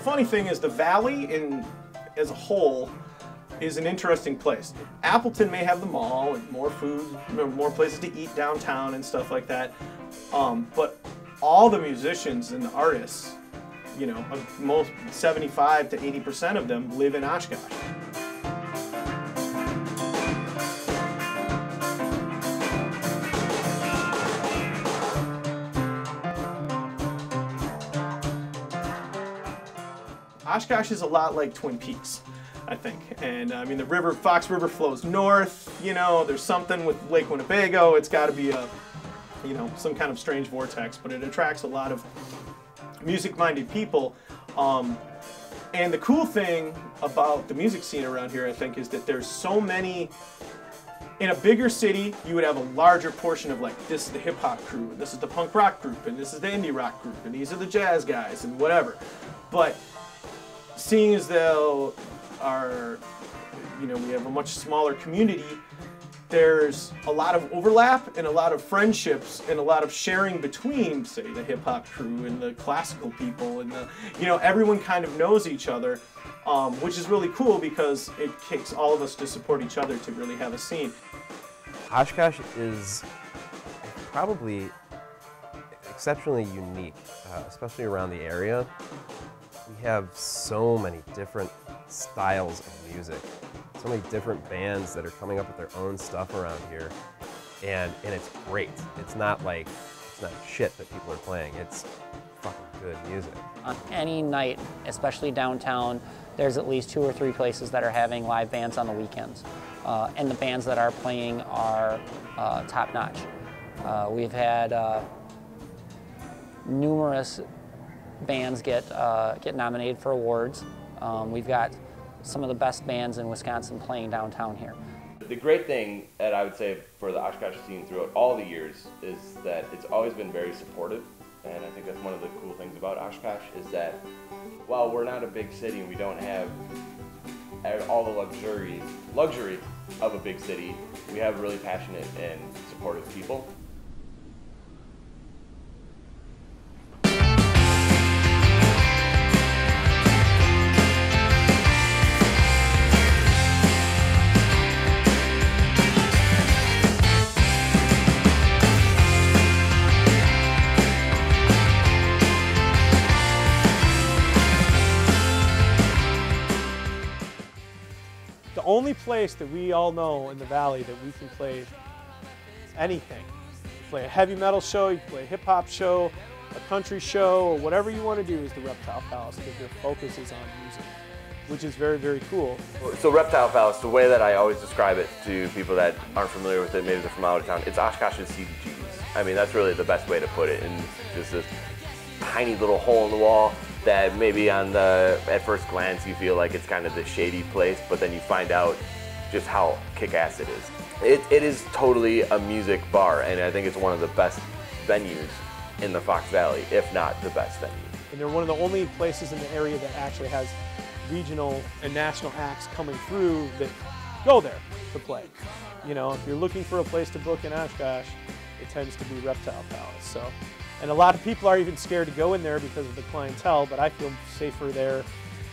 funny thing is the valley as a whole is an interesting place. Appleton may have the mall and more food, more places to eat downtown and stuff like that. But all the musicians and the artists, you know, most 75 to 80% of them live in Oshkosh. Oshkosh is a lot like Twin Peaks, I think. And I mean, the Fox River flows north, you know, there's something with Lake Winnebago. It's got to be a, you know, some kind of strange vortex, but it attracts a lot of music-minded people. And the cool thing about the music scene around here, I think, is that there's so many. In a bigger city, you would have a larger portion of like, this is the hip-hop crew, and this is the punk rock group, and this is the indie rock group, and these are the jazz guys, and whatever. But seeing as though we have a much smaller community, there's a lot of overlap and a lot of friendships and a lot of sharing between, say, the hip-hop crew and the classical people, and everyone kind of knows each other, which is really cool because it takes all of us to support each other to really have a scene. Oshkosh is probably exceptionally unique, especially around the area. We have so many different styles of music, so many different bands that are coming up with their own stuff around here, and it's great. It's not shit that people are playing. It's fucking good music. On any night, especially downtown, there's at least 2 or 3 places that are having live bands on the weekends, and the bands that are playing are top-notch. We've had numerous bands get nominated for awards. We've got some of the best bands in Wisconsin playing downtown here. The great thing that I would say for the Oshkosh scene throughout all the years is that it's always been very supportive, and I think that's one of the cool things about Oshkosh is that while we're not a big city and we don't have all the luxury of a big city, we have really passionate and supportive people. The only place that we all know in the valley that we can play anything. You play a heavy metal show, you can play a hip hop show, a country show, or whatever you want to do is the Reptile Palace, because their focus is on music, which is very, very cool. So Reptile Palace, the way that I always describe it to people that aren't familiar with it, maybe they're from out of town, it's Oshkosh's CBGB's. I mean, that's really the best way to put it, and just this tiny little hole in the wall that maybe at first glance you feel like it's kind of this shady place, but then you find out just how kick-ass it is. It is totally a music bar, and I think it's one of the best venues in the Fox Valley, if not the best venue. And they're one of the only places in the area that actually has regional and national acts coming through that go there to play. You know, if you're looking for a place to book in Oshkosh, it tends to be Reptile Palace. So. And a lot of people are even scared to go in there because of the clientele, but I feel safer there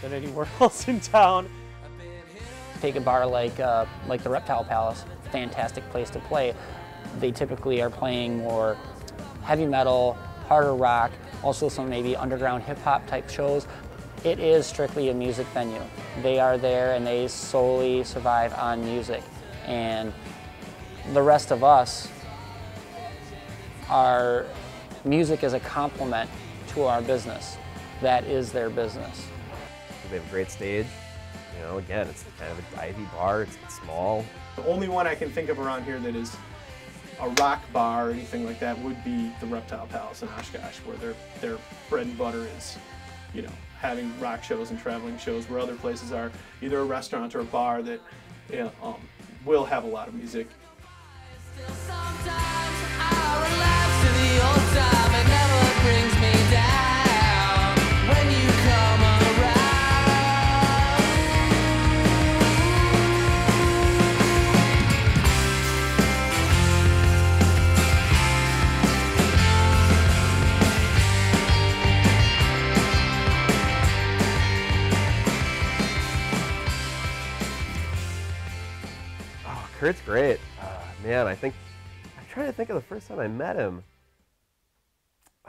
than anywhere else in town. Take a bar like the Reptile Palace, fantastic place to play. They typically are playing more heavy metal, harder rock, also some maybe underground hip hop type shows. It is strictly a music venue. They are there and they solely survive on music. And the rest of us are music is a complement to our business. That is their business. They have a great stage. You know, again, it's kind of a divey bar. It's small. The only one I can think of around here that is a rock bar or anything like that would be the Reptile Palace in Oshkosh, where their bread and butter is, you know, having rock shows and traveling shows, where other places are either a restaurant or a bar that will have a lot of music. Kurt's great. Man, I'm trying to think of the first time I met him.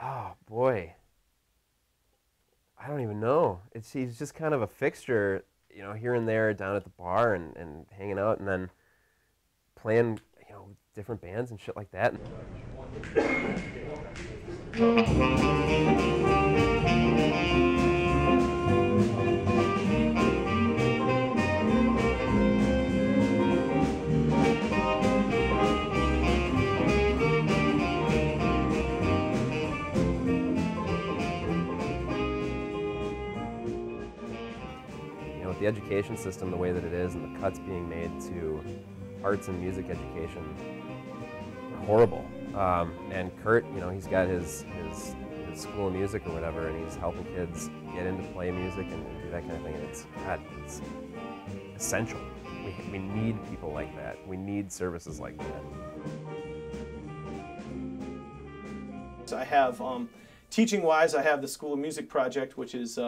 Oh, boy. I don't even know. He's just kind of a fixture, you know, here and there down at the bar and hanging out and then playing, you know, different bands and shit like that. The education system, the way that it is, and the cuts being made to arts and music education, are horrible. And Kurt, you know, he's got his school of music or whatever, and he's helping kids get into play music and do that kind of thing. And it's essential. We need people like that. We need services like that. So I have, teaching-wise, I have the School of Music project, which is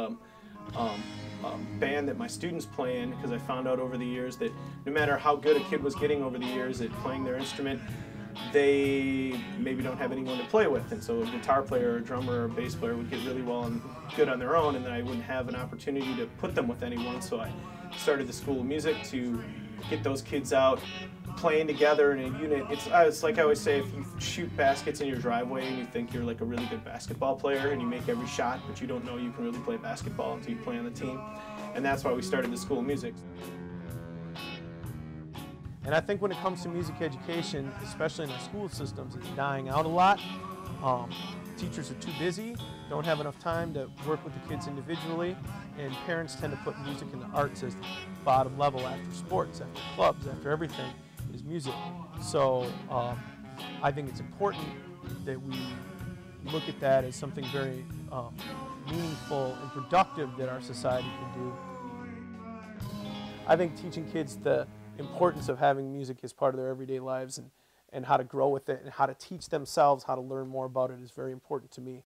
band that my students play in, because I found out over the years that no matter how good a kid was getting over the years at playing their instrument, they maybe don't have anyone to play with, and so a guitar player or a drummer or a bass player would get really well and good on their own, and then I wouldn't have an opportunity to put them with anyone, so I started the School of Music to get those kids out playing together in a unit. It's like I always say, if you shoot baskets in your driveway and you think you're like a really good basketball player and you make every shot, but you don't know you can really play basketball until you play on the team. And that's why we started the School of Music. And I think when it comes to music education, especially in our school systems, it's dying out a lot. Teachers are too busy, don't have enough time to work with the kids individually, and parents tend to put music and the arts as the bottom level after sports, after clubs, after everything is music. So I think it's important that we look at that as something very meaningful and productive that our society can do. I think teaching kids the importance of having music as part of their everyday lives and how to grow with it and how to teach themselves how to learn more about it is very important to me.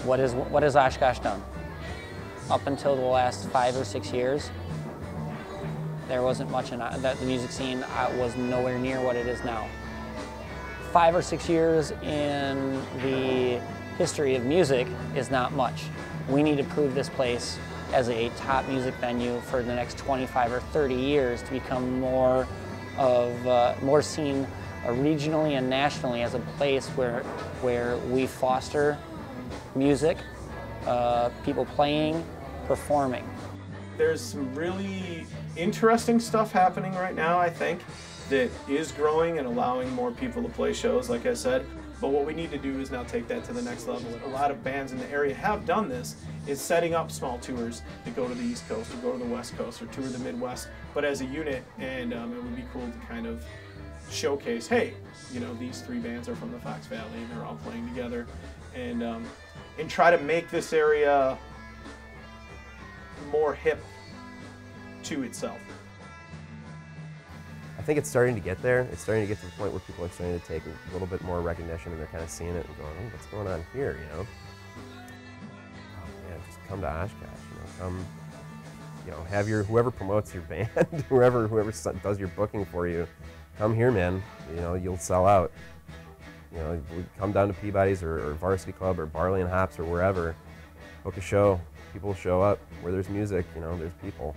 What has Oshkosh done? Up until the last 5 or 6 years, there wasn't much in that. The music scene was nowhere near what it is now. 5 or 6 years in the history of music is not much. We need to prove this place as a top music venue for the next 25 or 30 years to become more seen regionally and nationally as a place where we foster music, people playing, performing. There's some really interesting stuff happening right now, I think, that is growing and allowing more people to play shows, like I said. But what we need to do is now take that to the next level. A lot of bands in the area have done this, is setting up small tours that go to the East Coast or go to the West Coast or tour the Midwest, but as a unit, and it would be cool to kind of showcase, hey, you know, these 3 bands are from the Fox Valley and they're all playing together, and try to make this area more hip to itself. I think it's starting to get there. It's starting to get to the point where people are starting to take a little bit more recognition and they're kind of seeing it and going, oh, what's going on here, you know? Oh man, just come to Oshkosh, you know, come, you know, have whoever promotes your band, whoever does your booking for you, come here, man, you know, you'll sell out. You know, come down to Peabody's or Varsity Club or Barley and Hops or wherever, book a show, people show up. Where there's music, you know, there's people.